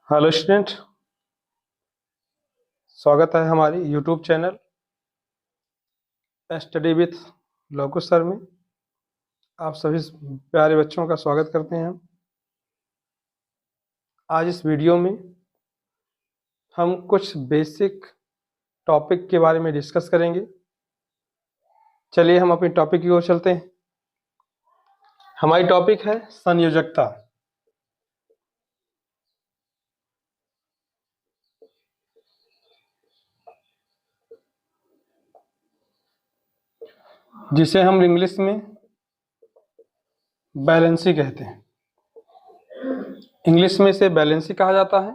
Hello student, स्वागत है हमारी YouTube channel study with Lokush sir में। आप सभी प्यारे बच्चों का स्वागत करते हैं। आज इस वीडियो में हम कुछ बेसिक टॉपिक के बारे में डिस्कस करेंगे। चलिए हम अपने टॉपिक की ओर चलते हैं। हमारी टॉपिक है संयोजकता। जिसे हम इंग्लिश में बैलेंसी कहते हैं। इंग्लिश में इसे बैलेंसी कहा जाता है,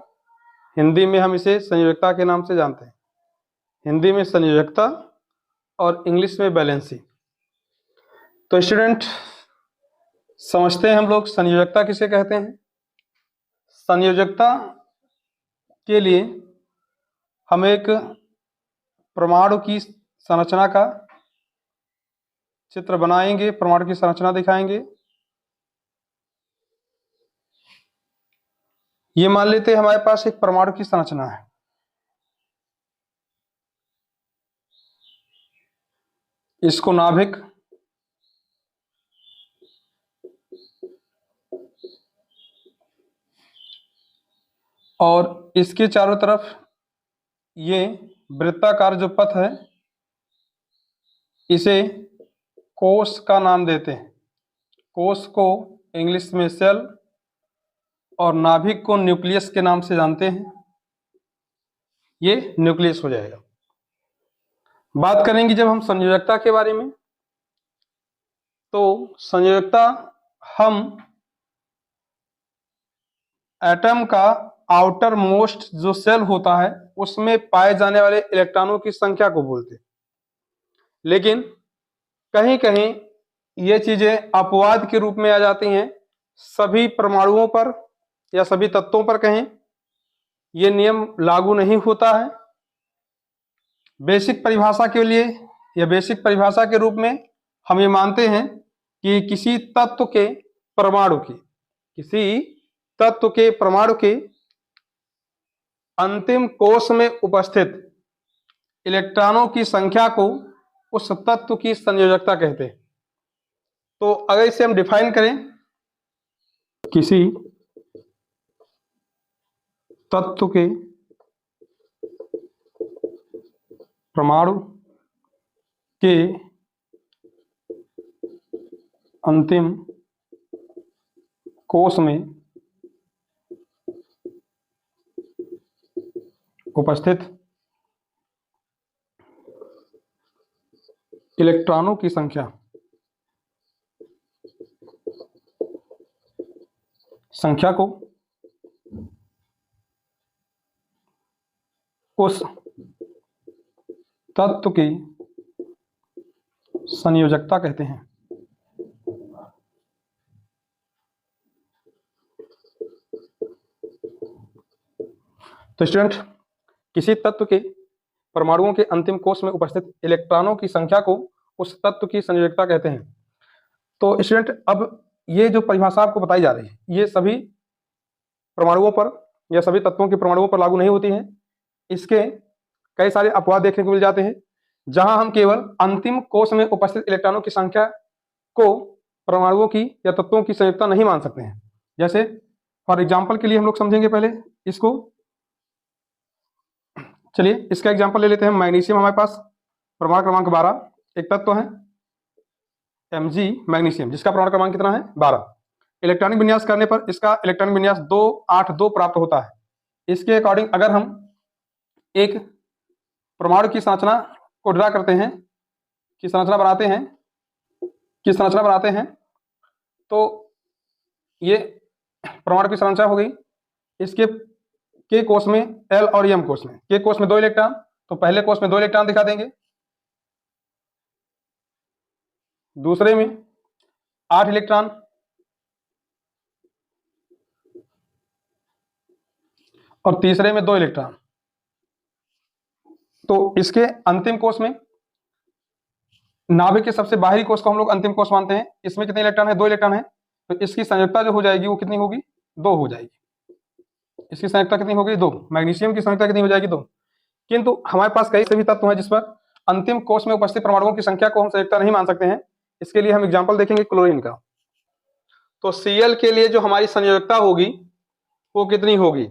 हिंदी में हम इसे संयोजकता के नाम से जानते हैं। हिंदी में संयोजकता और इंग्लिश में बैलेंसी। तो स्टूडेंट समझते हैं हम लोग संयोजकता किसे कहते हैं। संयोजकता के लिए हम एक परमाणु की संरचना का चित्र बनाएंगे, परमाणु की संरचना दिखाएंगे। ये मान लेते हैं हमारे पास एक परमाणु की संरचना है। इसको नाभिक, और इसके चारों तरफ ये वृत्ताकार जो पथ है इसे कोश का नाम देते हैं। कोश को इंग्लिश में सेल और नाभिक को न्यूक्लियस के नाम से जानते हैं। ये न्यूक्लियस हो जाएगा। बात करेंगे जब हम संयोजकता के बारे में, तो संयोजकता हम एटम का आउटर मोस्ट जो सेल होता है उसमें पाए जाने वाले इलेक्ट्रॉनों की संख्या को बोलते हैं। लेकिन कहीं कहीं ये चीजें अपवाद के रूप में आ जाती हैं। सभी परमाणुओं पर या सभी तत्वों पर कहीं ये नियम लागू नहीं होता है। बेसिक परिभाषा के लिए या बेसिक परिभाषा के रूप में हम ये मानते हैं कि किसी तत्व के परमाणु के अंतिम कोश में उपस्थित इलेक्ट्रॉनों की संख्या को उस तत्व की संयोजकता कहते हैं। तो अगर इसे हम डिफाइन करें, किसी तत्व के परमाणु के अंतिम कोश में उपस्थित इलेक्ट्रॉनों की संख्या को उस तत्व की संयोजकता कहते हैं। तो स्टूडेंट, किसी तत्व के परमाणुओं के अंतिम कोश में उपस्थित इलेक्ट्रॉनों की संख्या को उस तत्व की संयोजकता कहते हैं। तो स्टूडेंट, अब ये जो परिभाषा आपको बताई जा रही है ये सभी परमाणुओं पर या सभी तत्वों के परमाणुओं पर लागू नहीं होती है। इसके कई सारे अपवाद देखने को मिल जाते हैं जहां हम केवल अंतिम कोश में उपस्थित इलेक्ट्रॉनों की संख्या को परमाणुओं की या तत्वों की संयोजकता नहीं मान सकते हैं। जैसे फॉर एग्जाम्पल के लिए हम लोग समझेंगे पहले इसको। चलिए इसका एग्जाम्पल ले लेते हैं। मैग्नीशियम हमारे पास परमाणु क्रमांक 12 एक तत्व है Mg मैग्नीशियम, जिसका परमाणु क्रमांक कितना है 12। इलेक्ट्रॉनिक विन्यास करने पर इसका इलेक्ट्रॉनिक विन्यास 282 प्राप्त होता है। इसके अकॉर्डिंग अगर हम एक परमाणु की संरचना को ड्रा करते हैं, की संरचना बनाते हैं तो ये परमाणु की संरचना हो गई। इसके के कोश में एल और एम कोश में, के कोश में 2 इलेक्ट्रॉन, तो पहले कोश में 2 इलेक्ट्रॉन दिखा देंगे, दूसरे में 8 इलेक्ट्रॉन, और तीसरे में 2 इलेक्ट्रॉन। तो इसके अंतिम कोश में नाभिक के सबसे बाहरी कोश को हम लोग अंतिम कोश मानते हैं। इसमें कितने इलेक्ट्रॉन है 2 इलेक्ट्रॉन है, तो इसकी संयोजकता जो हो जाएगी वो कितनी होगी 2 हो जाएगी। इसकी संयोजकता कितनी हो गई 2। मैग्नीशियम की संयोजकता कितनी हो जाएगी 2। किंतु हमारे पास कई सभी तत्व हैं जिस पर अंतिम कोष में उपस्थित परमाणुओं की संख्या को हम संयोजकता नहीं मान सकते हैं। इसके लिए हम एग्जाम्पल देखेंगे क्लोरीन का। तो Cl के लिए जो हमारी संयोजकता होगी वो कितनी होगी?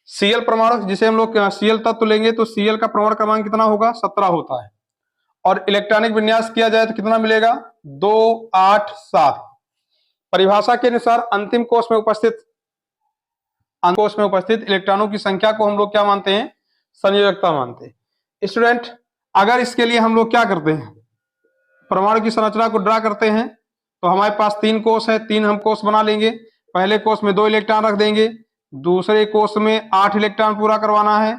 Cl परमाणु जिसे हम लोग Cl तत्व लेंगे तो Cl का परमाणु क्रमांक कितना होगा? 17 होता है। और इलेक्ट्रॉनिक विन्यास किया जाए तो कितना मिलेगा? 2 8 7। परिभाषा के अनुसार अंतिम कोष में उपस्थित इलेक्ट्रॉनों की संख्या को हम लोग क्या मानते हैं? संयोजकता मानते हैं। स्टूडेंट, अगर इसके लिए हम लोग क्या करते हैं, परमाणु की संरचना को ड्रा करते हैं, तो हमारे पास 3 कोष है, 3 हम कोष बना लेंगे। पहले कोष में 2 इलेक्ट्रॉन रख देंगे, दूसरे कोष में 8 इलेक्ट्रॉन पूरा करवाना है,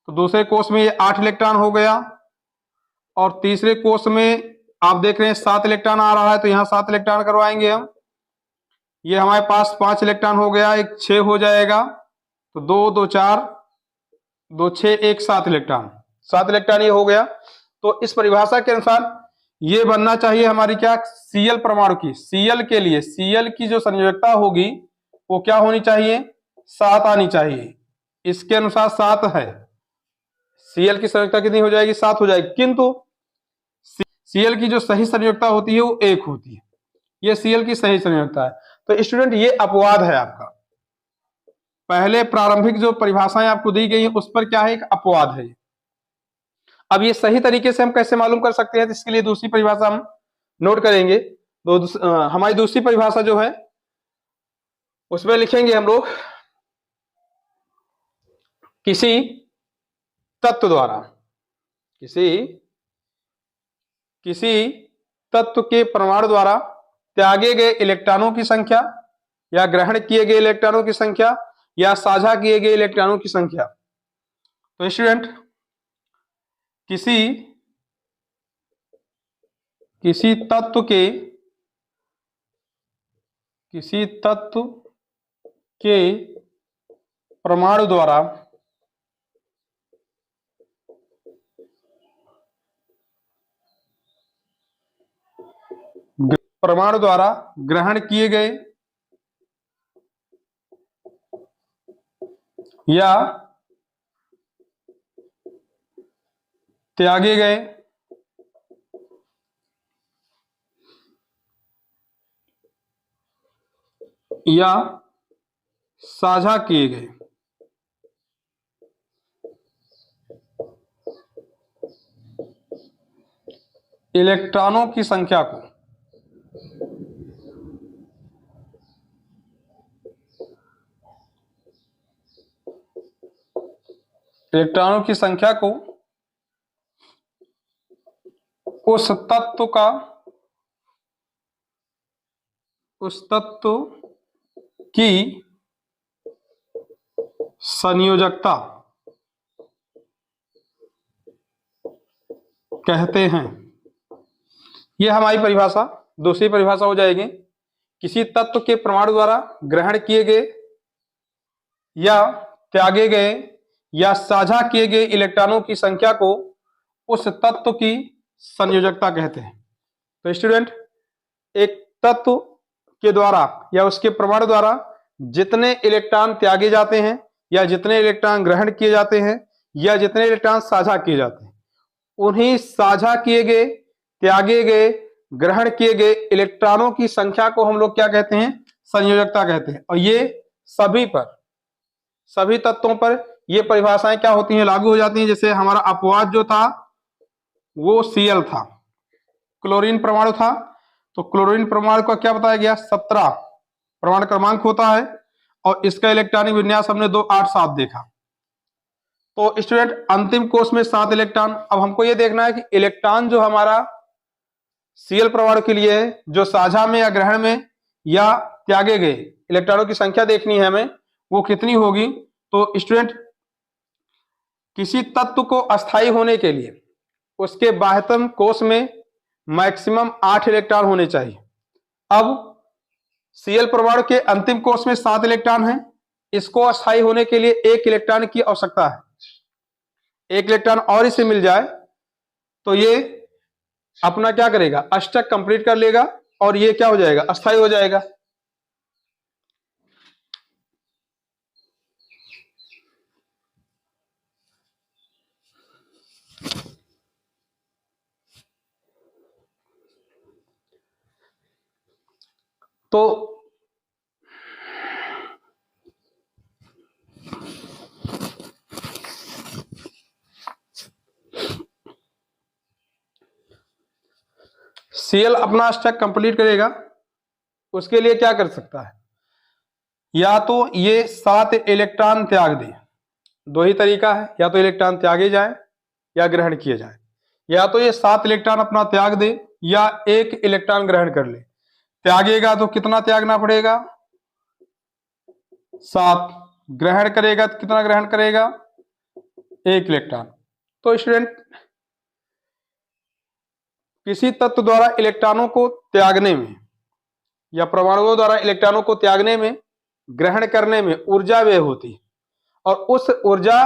तो दूसरे कोष में ये 8 इलेक्ट्रॉन हो गया। और तीसरे कोष में आप देख रहे हैं 7 इलेक्ट्रॉन आ रहा है, तो यहाँ 7 इलेक्ट्रॉन करवाएंगे हम। ये हमारे पास 5 इलेक्ट्रॉन हो गया, एक 6 हो जाएगा, तो 2 2 4 2 6 1 7 इलेक्ट्रॉन, 7 इलेक्ट्रॉन ये हो गया। तो इस परिभाषा के अनुसार ये बनना चाहिए हमारी क्या? Cl परमाणु की। Cl के लिए Cl की जो संयोजकता होगी वो क्या होनी चाहिए? 7 आनी चाहिए। इसके अनुसार 7 है। Cl की संयोजकता कितनी हो जाएगी? 7 हो जाएगी। किंतु Cl की जो सही संयोजकता होती है वो 1 होती है। ये Cl की सही संयोजकता है। तो स्टूडेंट, ये अपवाद है आपका। पहले प्रारंभिक जो परिभाषाएं आपको दी गई है उस पर क्या है? एक अपवाद है। अब ये सही तरीके से हम कैसे मालूम कर सकते हैं? तो इसके लिए दूसरी परिभाषा हम नोट करेंगे। तो हमारी दूसरी परिभाषा जो है उसमें लिखेंगे हम लोग, किसी तत्व द्वारा किसी तत्व के परमाणु द्वारा त्यागे गए इलेक्ट्रॉनों की संख्या या ग्रहण किए गए इलेक्ट्रॉनों की संख्या या साझा किए गए इलेक्ट्रॉनों की संख्या। तो स्टूडेंट, किसी तत्व के परमाणु द्वारा ग्रहण किए गए या त्यागे गए या साझा किए गए इलेक्ट्रॉनों की संख्या को उस तत्व की संयोजकता कहते हैं। यह हमारी परिभाषा दूसरी परिभाषा हो जाएगी। किसी तत्व के परमाणु द्वारा ग्रहण किए गए या त्यागे गए या साझा किए गए इलेक्ट्रॉनों की संख्या को उस तत्व की संयोजकता कहते हैं। तो स्टूडेंट, एक तत्व के द्वारा या उसके परमाणु द्वारा जितने इलेक्ट्रॉन त्यागे जाते हैं या जितने इलेक्ट्रॉन ग्रहण किए जाते हैं या जितने इलेक्ट्रॉन साझा किए जाते हैं, उन्हीं साझा किए गए, त्यागे गए, ग्रहण किए गए इलेक्ट्रॉनों की संख्या को हम लोग क्या कहते हैं? संयोजकता कहते हैं। और ये सभी तत्वों पर ये परिभाषाएं क्या होती हैं? लागू हो जाती हैं। जैसे हमारा अपवाद जो था वो Cl था, क्लोरीन परमाणु था, तो क्लोरीन परमाणु का क्या बताया गया? 17 परमाणु क्रमांक होता है और इसका इलेक्ट्रॉनिक विन्यास हमने 2 8 7 देखा। तो स्टूडेंट, अंतिम कोष में 7 इलेक्ट्रॉन। अब हमको ये देखना है कि इलेक्ट्रॉन जो हमारा Cl परमाणु के लिए है, जो साझा में या ग्रहण में या त्यागे गए इलेक्ट्रॉनों की संख्या देखनी है हमें, वो कितनी होगी। तो स्टूडेंट, किसी तत्व को अस्थायी होने के लिए उसके बाह्यतम कोष में मैक्सिमम 8 इलेक्ट्रॉन होने चाहिए। अब Cl परमाणु के अंतिम कोष में 7 इलेक्ट्रॉन हैं, इसको अस्थायी होने के लिए 1 इलेक्ट्रॉन की आवश्यकता है। 1 इलेक्ट्रॉन और इसे मिल जाए तो ये अपना क्या करेगा? अष्टक कंप्लीट कर लेगा और ये क्या हो जाएगा? अस्थायी हो जाएगा। तो Cl अपना स्टेप कंप्लीट करेगा, उसके लिए क्या कर सकता है, या तो ये 7 इलेक्ट्रॉन त्याग दे, दो ही तरीका है, या तो इलेक्ट्रॉन त्यागे जाए या ग्रहण किए जाए, या तो ये 7 इलेक्ट्रॉन अपना त्याग दे या 1 इलेक्ट्रॉन ग्रहण कर ले। त्यागेगा तो कितना त्यागना पड़ेगा, 7। ग्रहण करेगा तो कितना ग्रहण करेगा, 1 इलेक्ट्रॉन। तो स्टूडेंट, किसी तत्व द्वारा इलेक्ट्रॉनों को त्यागने में या परमाणुओं द्वारा इलेक्ट्रॉनों को त्यागने में, ग्रहण करने में ऊर्जा व्यय होती है, और उस ऊर्जा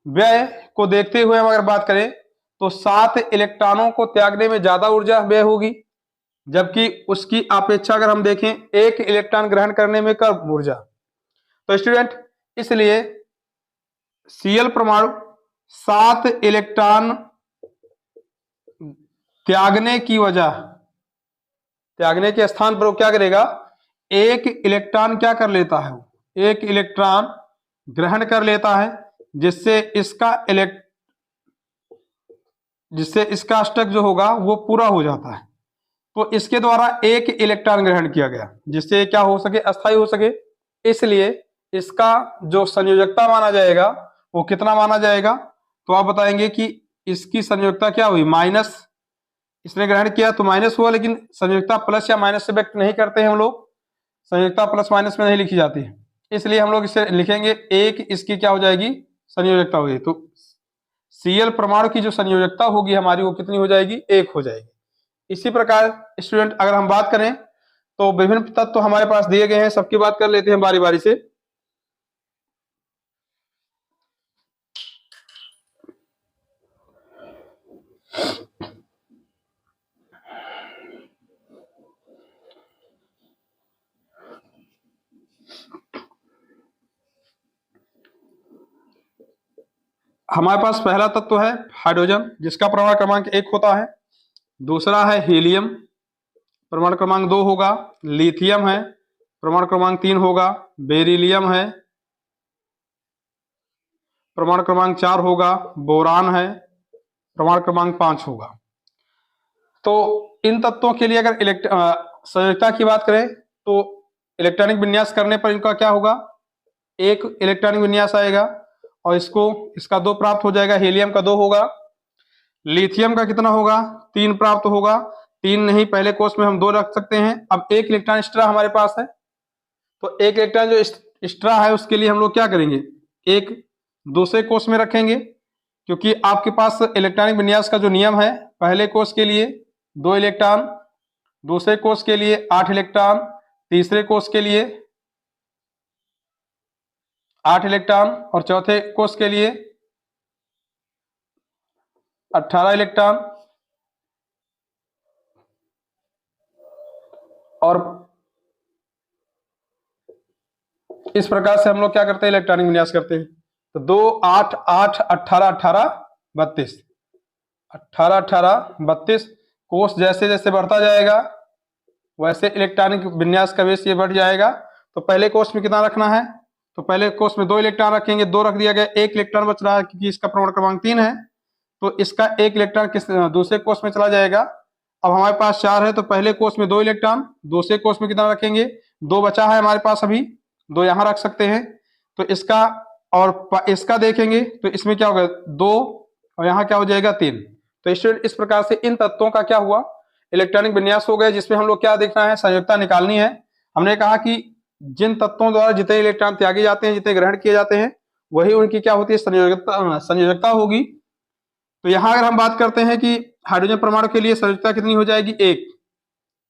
व्यय को देखते हुए हम अगर बात करें तो 7 इलेक्ट्रॉनों को त्यागने में ज्यादा ऊर्जा व्यय होगी, जबकि उसकी अपेक्षा अगर हम देखें 1 इलेक्ट्रॉन ग्रहण करने में कम ऊर्जा। तो स्टूडेंट, इसलिए Cl परमाणु 7 इलेक्ट्रॉन त्यागने की वजह, त्यागने के स्थान पर वो क्या करेगा, 1 इलेक्ट्रॉन क्या कर लेता है, 1 इलेक्ट्रॉन ग्रहण कर लेता है, जिससे इसका अष्टक जो होगा वो पूरा हो जाता है। तो इसके द्वारा 1 इलेक्ट्रॉन ग्रहण किया गया, जिससे क्या हो सके, अस्थायी हो सके। इसलिए इसका जो संयोजकता माना जाएगा वो कितना माना जाएगा, तो आप बताएंगे कि इसकी संयोजकता क्या हुई, माइनस। इसने ग्रहण किया तो माइनस हुआ, लेकिन संयोजकता प्लस या माइनस से व्यक्त नहीं करते हैं हम लोग, संयोजकता प्लस माइनस में नहीं लिखी जाती है, इसलिए हम लोग इसे लिखेंगे 1, इसकी क्या हो जाएगी, संयोजकता होगी। तो Cl परमाणु की जो संयोजकता होगी हमारी वो कितनी हो जाएगी, 1 हो जाएगी। इसी प्रकार स्टूडेंट, अगर हम बात करें तो विभिन्न तत्व तो हमारे पास दिए गए हैं, सबकी बात कर लेते हैं बारी बारी से। हमारे पास पहला तत्व है हाइड्रोजन, जिसका परमाणु क्रमांक 1 होता है। दूसरा है हीलियम, परमाणु क्रमांक 2 होगा। लिथियम है, परमाणु क्रमांक 3 होगा। बेरिलियम है, परमाणु क्रमांक 4 होगा। बोरान है, परमाणु क्रमांक 5 होगा। तो इन तत्वों के लिए अगर संयोजकता की बात करें तो इलेक्ट्रॉनिक विन्यास करने पर इनका क्या होगा, 1 इलेक्ट्रॉनिक विन्यास आएगा, और इसका 2 प्राप्त हो जाएगा। हीलियम का 2 होगा। लिथियम का कितना होगा, 3 प्राप्त होगा। 3 नहीं, पहले कोष में हम 2 रख सकते हैं। अब 1 इलेक्ट्रॉन एक्स्ट्रा हमारे पास है, तो 1 इलेक्ट्रॉन जो एक्स्ट्रा है उसके लिए हम लोग क्या करेंगे, एक दूसरे कोष में रखेंगे, क्योंकि आपके पास इलेक्ट्रॉनिक विन्यास का जो नियम है, पहले कोष के लिए 2 इलेक्ट्रॉन, दूसरे कोष के लिए 8 इलेक्ट्रॉन, तीसरे कोष के लिए 8 इलेक्ट्रॉन, और चौथे कोष के लिए 18 इलेक्ट्रॉन। और इस प्रकार से हम लोग क्या करते हैं, इलेक्ट्रॉनिक विन्यास करते हैं। तो 2 8 8 18 18 32, 18 18 32। कोष जैसे जैसे बढ़ता जाएगा वैसे इलेक्ट्रॉनिक विन्यास का बेस ये बढ़ जाएगा। तो पहले कोष में कितना रखना है, तो पहले कोष में 2 इलेक्ट्रॉन रखेंगे, 2 रख दिया गया। 1 इलेक्ट्रॉन बच रहा है क्योंकि इसका परमाणु क्रमांक 3 है, तो इसका 1 इलेक्ट्रॉन किस दूसरे कोष में चला जाएगा। अब हमारे पास 4 है, तो पहले कोष में 2 इलेक्ट्रॉन, दूसरे कोष में कितना रखेंगे, 2 बचा है हमारे पास, अभी 2 यहाँ रख सकते हैं। तो इसका और इसका देखेंगे तो इसमें क्या होगा, 2, और यहाँ क्या हो जाएगा, 3। तो स्टूडेंट, इस प्रकार से इन तत्वों का क्या हुआ, इलेक्ट्रॉनिक विन्यास हो गया, जिसमें हम लोग क्या देखना है, संयोजकता निकालनी है। हमने कहा कि जिन तत्वों द्वारा जितने इलेक्ट्रॉन त्यागे जाते हैं, जितने ग्रहण किए जाते हैं, वही उनकी क्या होती है, संयोजकता होगी। तो यहां अगर हम बात करते हैं कि हाइड्रोजन परमाणु के लिए संयोजकता कितनी हो जाएगी, 1,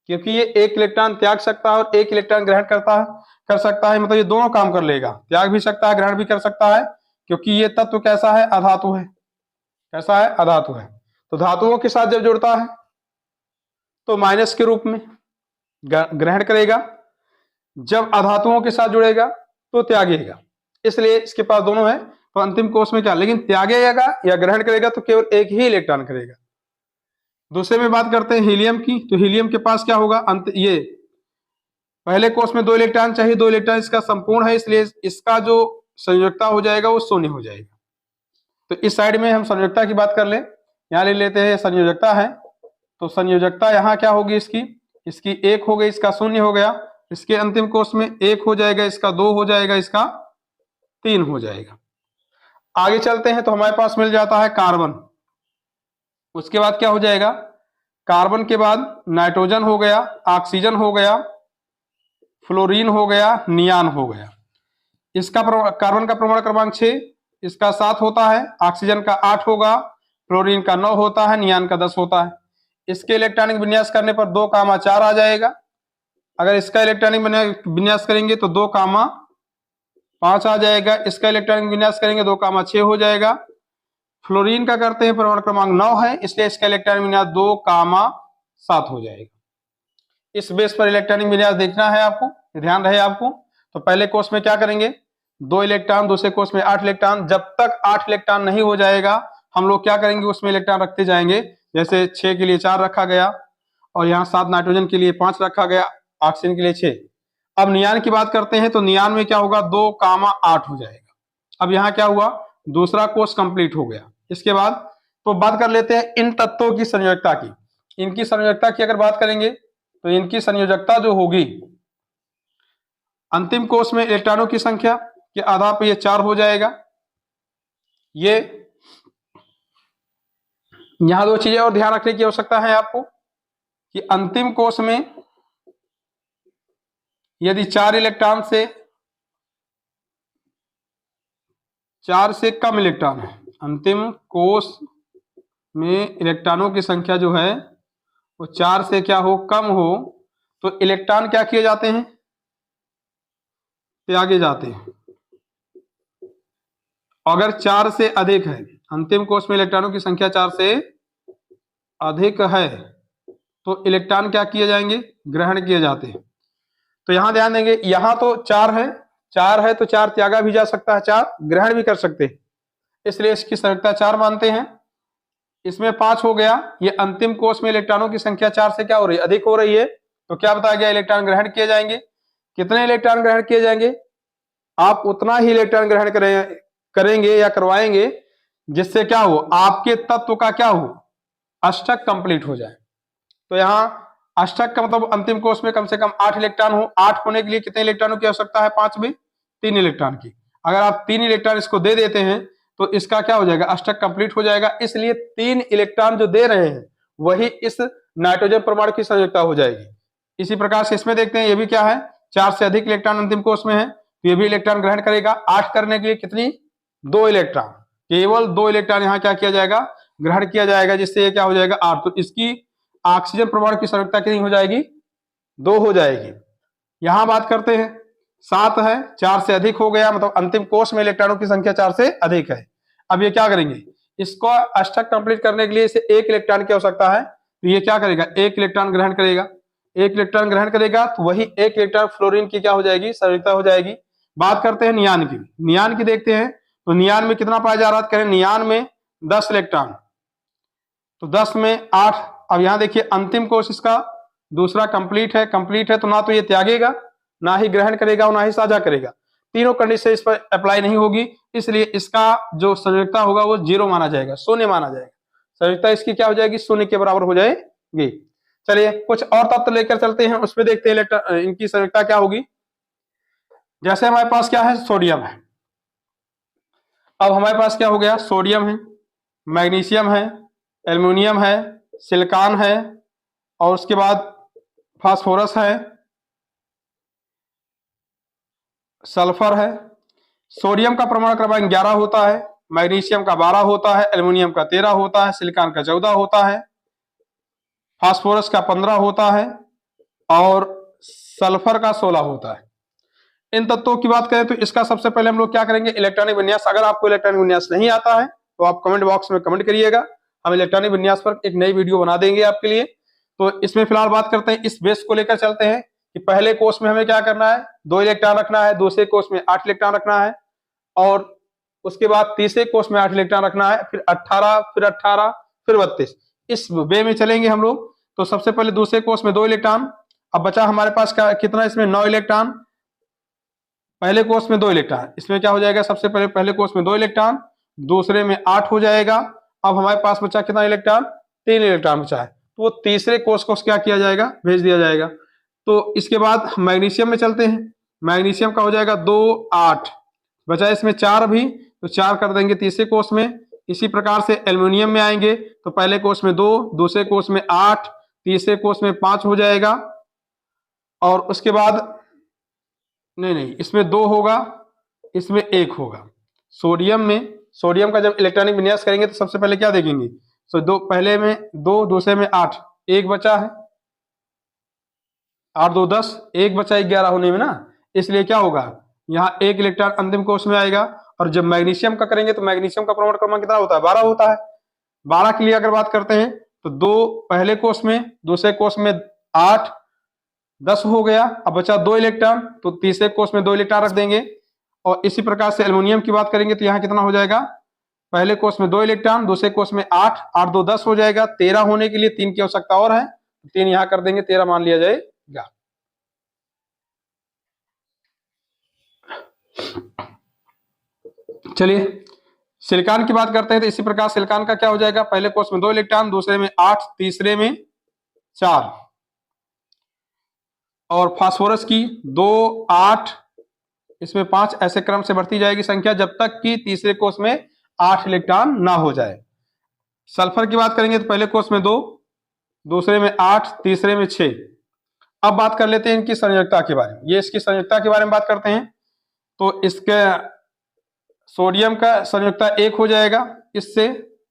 क्योंकि ये 1 इलेक्ट्रॉन त्याग सकता है और 1 इलेक्ट्रॉन ग्रहण कर सकता है, मतलब ये दोनों काम कर लेगा, त्याग भी सकता है, ग्रहण भी कर सकता है, क्योंकि ये तत्व कैसा है, अधातु है। कैसा है, अधातु है। तो धातुओं के साथ जब जुड़ता है तो माइनस के रूप में ग्रहण करेगा, जब अधातुओं के साथ जुड़ेगा तो त्यागेगा। इसलिए इसके पास दोनों है। तो अंतिम कोष में क्या, लेकिन त्यागेगा या ग्रहण करेगा तो केवल 1 ही इलेक्ट्रॉन करेगा। दूसरे में बात करते हैं हीलियम की, तो हीलियम के पास क्या होगा, ये पहले कोष में 2 इलेक्ट्रॉन चाहिए, 2 इलेक्ट्रॉन इसका संपूर्ण है, इसलिए इसका जो संयोजकता हो जाएगा वो शून्य हो जाएगा। तो इस साइड में हम संयोजकता की बात कर ले, यहाँ ले लेते हैं संयोजकता है, तो संयोजकता यहाँ क्या होगी इसकी 1 हो गई, इसका 0 हो गया, इसके अंतिम कोष में 1 हो जाएगा, इसका 2 हो जाएगा, इसका 3 हो जाएगा। आगे चलते हैं तो हमारे पास मिल जाता है कार्बन। उसके बाद क्या हो जाएगा, कार्बन के बाद नाइट्रोजन हो गया, ऑक्सीजन हो गया, फ्लोरीन हो गया, नियान हो गया। इसका कार्बन का परमाणु क्रमांक 6, इसका 7 होता है, ऑक्सीजन का 8 होगा, फ्लोरीन का 9 होता है, नियान का 10 होता है। इसके इलेक्ट्रॉनिक विन्यास करने पर 2,4 आ जाएगा। अगर इसका इलेक्ट्रॉनिक विन्यास करेंगे तो 2,5 आ जाएगा, इसका इलेक्ट्रॉनिक विन्यास करेंगे 2,6 हो जाएगा। फ्लोरीन का करते हैं परमाणु क्रमांक 9 है, इसलिए इसका इलेक्ट्रॉनिक विन्यास 2,7 हो जाएगा। इस बेस पर इलेक्ट्रॉनिक विन्यास देखना है आपको, ध्यान रहे आपको। तो पहले कोष में क्या करेंगे, 2 इलेक्ट्रॉन, दूसरे कोष में 8 इलेक्ट्रॉन। जब तक 8 इलेक्ट्रॉन नहीं हो जाएगा हम लोग क्या करेंगे, उसमें इलेक्ट्रॉन रखते जाएंगे। जैसे 6 के लिए 4 रखा गया, और यहाँ 7 नाइट्रोजन के लिए 5 रखा गया, ऑक्सीजन के लिए 6। अब नियान की बात करते हैं तो नियान में क्या होगा, 2,8 हो जाएगा। अब यहाँ क्या हुआ, दूसरा कोष कंप्लीट हो गया। इसके बाद तो बात कर लेते हैं इन तत्वों की संयोजकता की। इनकी संयोजकता की अगर बात करेंगे तो इनकी संयोजकता जो होगी, अंतिम कोष में इलेक्ट्रॉनों की संख्या के आधार पर ये 4 हो जाएगा। ये यहां 2 चीजें और ध्यान रखने की आवश्यकता है आपको कि अंतिम कोष में यदि 4 इलेक्ट्रॉन से 4 से कम इलेक्ट्रॉन है, अंतिम कोष में इलेक्ट्रॉनों की संख्या जो है वो 4 से क्या हो, कम हो, तो इलेक्ट्रॉन क्या किए जाते हैं, त्यागे जाते हैं। अगर 4 से अधिक है, अंतिम कोष में इलेक्ट्रॉनों की संख्या 4 से अधिक है, तो इलेक्ट्रॉन क्या किए जाएंगे, ग्रहण किए जाते हैं। तो यहां ध्यान देंगे, यहां तो 4 है तो 4 त्यागा भी जा सकता है, 4 ग्रहण भी कर सकते हैं, इसलिए इसकी संयोजकता 4 मानते हैं। इसमें 5 हो गया, ये अंतिम कोष में इलेक्ट्रॉनों की संख्या 4 से क्या हो रही है, अधिक हो रही है, तो क्या बताया गया, इलेक्ट्रॉन ग्रहण किए जाएंगे। कितने इलेक्ट्रॉन ग्रहण किए जाएंगे, आप उतना ही इलेक्ट्रॉन ग्रहण करेंगे या करवाएंगे जिससे क्या हो, आपके तत्व का क्या हो, अष्टक कंप्लीट हो जाए। तो यहाँ अष्टक का मतलब अंतिम कोष में कम से कम 8 इलेक्ट्रॉन हो। 8 होने के लिए कितने इलेक्ट्रॉनों की आवश्यकता है, 5 में 3 इलेक्ट्रॉन की। अगर आप 3 इलेक्ट्रॉन इसको दे देते हैं तो इसका क्या हो जाएगा, अष्टक कंप्लीट हो जाएगा। इसलिए 3 इलेक्ट्रॉन जो दे रहे हैं वही इस नाइट्रोजन परमाणु की संयोजकता हो जाएगी। इसी प्रकार से इसमें देखते हैं, ये भी क्या है, 4 से अधिक इलेक्ट्रॉन अंतिम कोष में है, तो ये भी इलेक्ट्रॉन ग्रहण करेगा। 8 करने के लिए कितनी, 2 इलेक्ट्रॉन, केवल 2 इलेक्ट्रॉन यहाँ क्या किया जाएगा, ग्रहण किया जाएगा, जिससे ये क्या हो जाएगा, 8। तो इसकी ऑक्सीजन परमाणु की संयोजकता कितनी हो जाएगी, 2 हो जाएगी। यहां बात करते हैं 7 है, 4 से अधिक हो गया, मतलब अंतिम कोष में इलेक्ट्रॉनों की संख्या 4 से अधिक है। अब ये क्या करेंगे, इसको अष्टक कंप्लीट करने के लिए इसे 1 इलेक्ट्रॉन की आवश्यकता है, तो ये क्या करेगा, 1 इलेक्ट्रॉन ग्रहण करेगा। 1 इलेक्ट्रॉन ग्रहण करेगा तो वही 1 इलेक्ट्रॉन फ्लोरीन की क्या हो जाएगी, संयोजकता हो जाएगी। बात करते हैं नियान की। नियान की देखते हैं तो नियान में कितना पाया जा रहा है, करें नियान में 10 इलेक्ट्रॉन, तो 10 में 8। अब यहां देखिए अंतिम कोष इसका दूसरा कंप्लीट है तो ना तो ये त्यागेगा, ना ही ग्रहण करेगा और ना ही साझा करेगा। तीनों कंडीशन इस पर अप्लाई नहीं होगी, इसलिए इसका जो संयोजकता होगा वो 0 माना जाएगा, शून्य माना जाएगा। संयोजकता इसकी क्या हो जाएगी, शून्य के बराबर हो जाएगी। चलिए कुछ और तत्व लेकर चलते हैं, उसमें देखते हैं इनकी संयोजकता क्या होगी। जैसे हमारे पास क्या है, सोडियम है। अब हमारे पास क्या हो गया, सोडियम है, मैग्नीशियम है, एल्युमिनियम है, सिलिकॉन है, और उसके बाद फास्फोरस है, सल्फर है। सोडियम का परमाणु क्रमांक 11 होता है, मैग्नीशियम का 12 होता है, एल्युमिनियम का 13 होता है, सिलिकॉन का 14 होता है, फास्फोरस का 15 होता है, और सल्फर का 16 होता है। इन तत्वों की बात करें तो इसका सबसे पहले हम लोग क्या करेंगे, इलेक्ट्रॉनिक विन्यास। अगर आपको इलेक्ट्रॉनिक विन्यास नहीं आता है तो आप कमेंट बॉक्स में कमेंट करिएगा, हम इलेक्ट्रॉनिक विन्यास पर एक नई वीडियो बना देंगे आपके लिए। तो इसमें फिलहाल बात करते हैं, इस बेस को लेकर चलते हैं कि पहले कोष में हमें क्या करना है, 2 इलेक्ट्रॉन रखना है, दूसरे कोष में 8 इलेक्ट्रॉन रखना है, और उसके बाद तीसरे कोष में 8 इलेक्ट्रॉन रखना है, फिर 18, फिर 18, फिर 32। इस वे में चलेंगे हम लोग। तो सबसे पहले दूसरे कोष में 2 इलेक्ट्रॉन, अब बचा हमारे पास क्या, कितना इसमें 9 इलेक्ट्रॉन, पहले कोष में 2 इलेक्ट्रॉन, इसमें क्या हो जाएगा, सबसे पहले पहले कोष में 2 इलेक्ट्रॉन, दूसरे में 8 हो जाएगा। अब हमारे पास बचा कितना इलेक्ट्रॉन, 3 इलेक्ट्रॉन बचा है, तो वो तीसरे कोष को क्या किया जाएगा, भेज दिया जाएगा। तो इसके बाद मैग्नीशियम में चलते हैं, मैग्नीशियम का हो जाएगा 2 8, बचा इसमें 4 अभी, तो 4 कर देंगे तीसरे कोष में। इसी प्रकार से एल्युमिनियम में आएंगे तो पहले कोष में 2, दूसरे कोष में 8, तीसरे कोष में 5 हो जाएगा। और उसके बाद नहीं, इसमें 2 होगा, इसमें 1 होगा। सोडियम में, सोडियम का जब इलेक्ट्रॉनिक विन्यास करेंगे तो सबसे पहले क्या देखेंगे, तो 2, पहले में 2, दूसरे में 8, 1 बचा है, 8 2 10, 1 बचा 11 होने में ना, इसलिए क्या होगा, यहाँ 1 इलेक्ट्रॉन अंतिम कोष में आएगा। और जब मैग्नीशियम का करेंगे तो मैग्नीशियम का परमाणु क्रमांक कितना होता है, 12 होता है। 12 के लिए अगर बात करते हैं तो 2 पहले कोष में, दूसरे कोष में 8, 10 हो गया। अब बचा 2 इलेक्ट्रॉन, तो तीसरे कोष में 2 इलेक्ट्रॉन रख देंगे। और इसी प्रकार से एल्युमिनियम की बात करेंगे तो यहाँ कितना हो जाएगा, पहले कोष में 2 इलेक्ट्रॉन, दूसरे कोष में 8, 8 2 10 हो जाएगा। 13 होने के लिए 3 की आवश्यकता और है, 3 यहाँ कर देंगे, 13 मान लिया जाएगा। चलिए सिलिकॉन की बात करते हैं तो इसी प्रकार सिलिकॉन का क्या हो जाएगा, पहले कोष में 2 इलेक्ट्रॉन, दूसरे में 8, तीसरे में 4। और फास्फोरस की 2 8, इसमें 5, ऐसे क्रम से बढ़ती जाएगी संख्या जब तक कि तीसरे कोष में 8 इलेक्ट्रॉन ना हो जाए। सल्फर की बात करेंगे तो पहले कोष में 2, दूसरे में 8, तीसरे में 6। अब बात कर लेते हैं इनकी संयोजकता के बारे में। ये इसकी संयोजकता के बारे में बात करते हैं तो इसके सोडियम का संयोजकता 1 हो जाएगा इससे,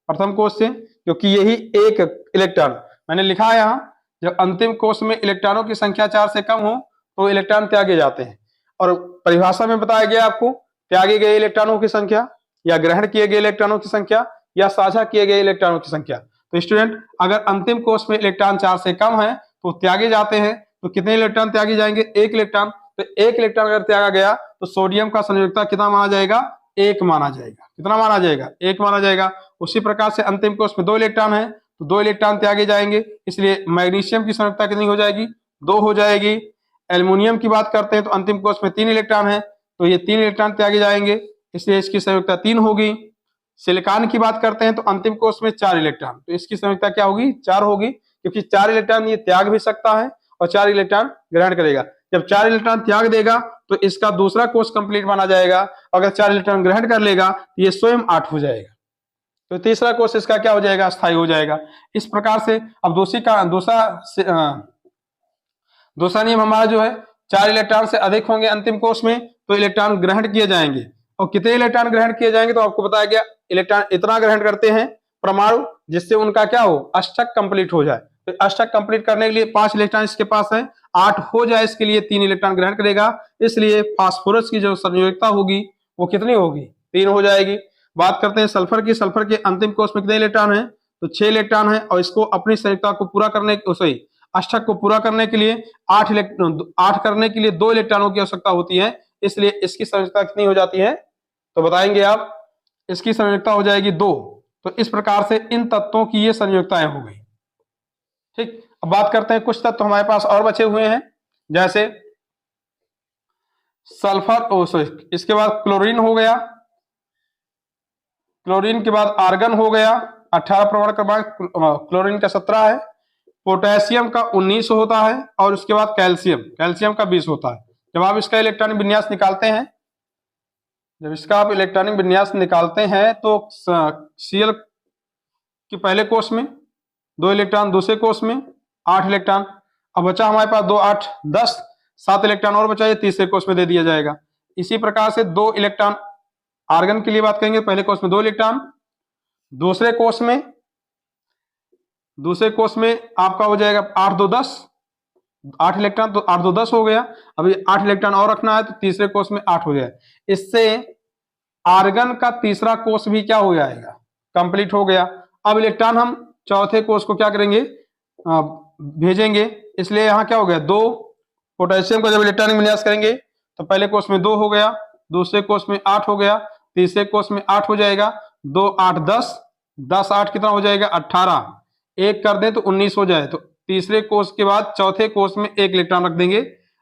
प्रथम कोष से, क्योंकि यही 1 इलेक्ट्रॉन मैंने लिखा है यहाँ, जब अंतिम कोष में इलेक्ट्रॉनों की संख्या 4 से कम हो तो इलेक्ट्रॉन त्यागे जाते हैं। और परिभाषा में बताया गया आपको त्यागे गए इलेक्ट्रॉनों की संख्या या ग्रहण किए गए इलेक्ट्रॉनों की संख्या या साझा किए गए इलेक्ट्रॉनों की संख्या। तो स्टूडेंट, अगर अंतिम कोष में इलेक्ट्रॉन 4 से कम है तो त्यागे जाते हैं। तो कितने इलेक्ट्रॉन त्यागे जाएंगे, 1 इलेक्ट्रॉन। तो 1 इलेक्ट्रॉन अगर त्यागा गया तो सोडियम का संयोजकता कितना माना जाएगा, 1 माना जाएगा। कितना माना जाएगा, 1 माना जाएगा। उसी प्रकार से अंतिम कोष में 2 इलेक्ट्रॉन है तो 2 इलेक्ट्रॉन त्यागे जाएंगे, इसलिए मैग्नीशियम की संयोजकता कितनी हो जाएगी, 2 हो जाएगी। एल्युमिनियम की बात करते हैं तो अंतिम कोष में 3 इलेक्ट्रॉन है तो ये 3 इलेक्ट्रॉन त्यागे जाएंगे, इसलिए इसकी संयोजकता 3 होगी। सिलिकॉन की बात करते हैं तो अंतिम कोष में 4 इलेक्ट्रॉन, तो इसकी संयोजकता क्या होगी, 4 होगी, क्योंकि 4 इलेक्ट्रॉन ये त्याग भी सकता है और 4 इलेक्ट्रॉन ग्रहण करेगा। जब 4 इलेक्ट्रॉन त्याग देगा तो इसका दूसरा कोष कंप्लीट माना जाएगा। अगर 4 इलेक्ट्रॉन ग्रहण कर लेगा तो ये स्वयं 8 हो जाएगा, तो तीसरा कोष इसका क्या हो जाएगा, स्थायी हो जाएगा। इस प्रकार से अब दूसरा नियम हमारा जो है, 4 इलेक्ट्रॉन से अधिक होंगे अंतिम कोष में तो इलेक्ट्रॉन ग्रहण किए जाएंगे। और कितने इलेक्ट्रॉन ग्रहण किए जाएंगे तो आपको बताया गया, इलेक्ट्रॉन इतना ग्रहण करते हैं परमाणु जिससे उनका क्या हो, अष्टक कंप्लीट हो जाए। तो अष्टक कंप्लीट करने के लिए 5 इलेक्ट्रॉन इसके पास है, 8 हो जाए इसके लिए 3 इलेक्ट्रॉन ग्रहण करेगा, इसलिए फास्फोरस की जो संयोजकता होगी वो कितनी होगी, 3 हो जाएगी। बात करते हैं सल्फर की। सल्फर के अंतिम कोष में कितने इलेक्ट्रॉन है, तो 6 इलेक्ट्रॉन है और इसको अपनी संयोजकता को पूरा करने, अष्टक को पूरा करने के लिए 8 करने के लिए 2 इलेक्ट्रॉनों की आवश्यकता होती है, इसलिए इसकी संयोजकता कितनी हो जाती है, तो बताएंगे आप, इसकी संयोजकता हो जाएगी 2। तो इस प्रकार से इन तत्वों की ये संयोजकताएं हो गई। ठीक, अब बात करते हैं कुछ तत्व हमारे पास और बचे हुए हैं, जैसे सल्फर, इसके बाद क्लोरीन हो गया, क्लोरीन के बाद आर्गन हो गया, 18 परमाणु क्रमांक क्लोरीन का 17 है। पोटेशियम का 19 होता है और उसके बाद कैल्शियम का 20 होता है। जब आप इसका इलेक्ट्रॉनिक विन्यास निकालते हैं, तो Cl के पहले कोष में 2 इलेक्ट्रॉन, दूसरे कोष में 8 इलेक्ट्रॉन। अब बचा हमारे पास 2 8 10, 7 इलेक्ट्रॉन और बचा, ये तीसरे कोष में दे दिया जाएगा। इसी प्रकार से 2 इलेक्ट्रॉन आर्गन के लिए बात करेंगे, पहले कोष में 2 इलेक्ट्रॉन, दूसरे कोष में आपका हो जाएगा 8 2 10, 8 इलेक्ट्रॉन, तो 8 2 10 हो गया। अभी 8 इलेक्ट्रॉन और रखना है तो तीसरे कोष में 8 हो जाए। इससे आर्गन का तीसरा कोष भी क्या हो जाएगा, कंप्लीट हो गया। अब इलेक्ट्रॉन हम चौथे कोष को क्या करेंगे, भेजेंगे, इसलिए यहाँ क्या हो गया, 2 पोटेशियम का जब इलेक्ट्रॉनिक विन्यास करेंगे तो पहले कोष में 2 हो गया, दूसरे कोष में 8 हो गया, तीसरे कोष में 8 हो जाएगा। 2 8 10, 10 8 कितना हो जाएगा, 18, 1 कर दें तो 19 हो जाए, तो तीसरे कोष के बाद चौथे कोष में एक इलेक्ट्रॉन रख देंगे।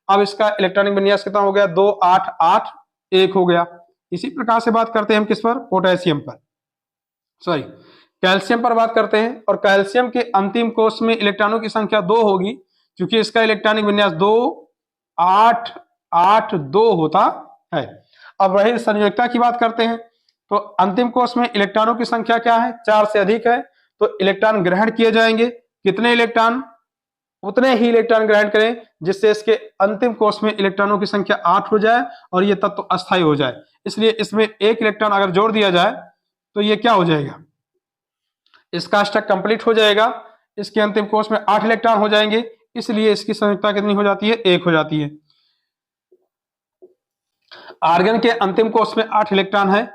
अब इसका इलेक्ट्रॉनिक विन्यास कितना हो गया, 2 8 8 1 हो गया। इसी प्रकार से बात करते हैं हम किस पर, पोटेशियम पर, सॉरी कैल्शियम पर बात करते हैं। और कैल्शियम के अंतिम कोष में इलेक्ट्रॉनों की संख्या 2 होगी, क्योंकि इसका इलेक्ट्रॉनिक विन्यास 2 8 8 2 होता है। अब रही संयोजकता की बात करते हैं, तो अंतिम कोष में इलेक्ट्रॉनों की संख्या क्या है, 4 से अधिक है, तो इलेक्ट्रॉन ग्रहण किए जाएंगे। कितने इलेक्ट्रॉन, उतने ही इलेक्ट्रॉन ग्रहण करें जिससे इसके अंतिम कोष में इलेक्ट्रॉनों की संख्या 8 हो जाए और ये तत्व अस्थायी हो जाए। इसलिए इसमें एक इलेक्ट्रॉन अगर जोड़ दिया जाए तो ये क्या हो जाएगा, इसका स्टैक कंप्लीट हो जाएगा, इसके अंतिम कोष में 8 इलेक्ट्रॉन हो जाएंगे, इसलिए इसकी संयोजकता कितनी हो जाती है, 1 हो जाती है। आर्गन के अंतिम कोष में 8 इलेक्ट्रॉन है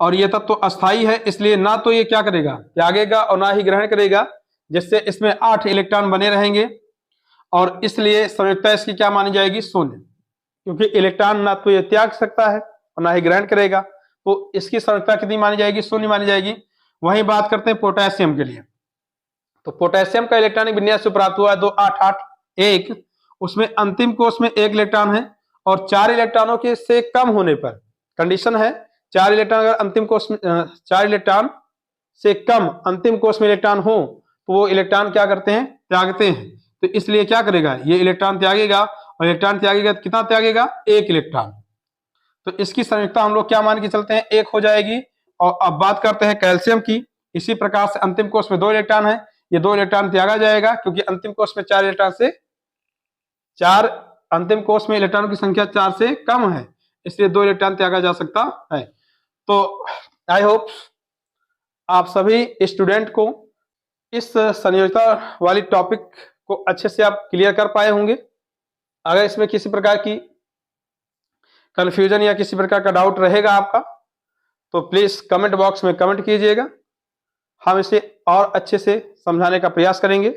और यह तत्व अस्थायी है, इसलिए ना तो ये क्या करेगा, त्यागेगा और ना ही ग्रहण करेगा, जिससे इसमें 8 इलेक्ट्रॉन बने रहेंगे और इसलिए संयोजकता इसकी क्या मानी जाएगी, शून्य, क्योंकि इलेक्ट्रॉन ना तो ये त्याग सकता है और ना ही ग्रहण करेगा, तो इसकी संयोजकता कितनी मानी जाएगी, शून्य मानी जाएगी। वहीं बात करते हैं पोटेशियम के लिए, तो पोटेशियम का इलेक्ट्रॉनिक विन्यास जो प्राप्त हुआ है 2 8 8 1, उसमें अंतिम कोष में 1 इलेक्ट्रॉन है और 4 इलेक्ट्रॉनों के से कम होने पर, कंडीशन है 4 इलेक्ट्रॉन अगर अंतिम कोष में 4 इलेक्ट्रॉन से कम अंतिम कोष में इलेक्ट्रॉन हो तो वो इलेक्ट्रॉन क्या करते हैं, त्यागते हैं। तो इसलिए क्या करेगा, ये इलेक्ट्रॉन त्यागेगा और इलेक्ट्रॉन त्यागेगा तो कितना त्यागेगा, 1 इलेक्ट्रॉन। तो इसकी संयोजकता हम लोग क्या मान के चलते हैं, 1 हो जाएगी। और अब बात करते हैं कैल्शियम की। इसी प्रकार से अंतिम कोष में 2 इलेक्ट्रॉन है, ये 2 इलेक्ट्रॉन त्यागा जाएगा क्योंकि अंतिम कोष में 4 इलेक्ट्रॉन से 4 अंतिम कोष में इलेक्ट्रॉन की संख्या 4 से कम है, इसलिए 2 इलेक्ट्रॉन त्यागा जा सकता है। तो आई होप आप सभी स्टूडेंट को इस संयोजकता वाली टॉपिक को अच्छे से आप क्लियर कर पाए होंगे। अगर इसमें किसी प्रकार की कंफ्यूजन या किसी प्रकार का डाउट रहेगा आपका तो प्लीज कमेंट बॉक्स में कमेंट कीजिएगा, हम इसे और अच्छे से समझाने का प्रयास करेंगे।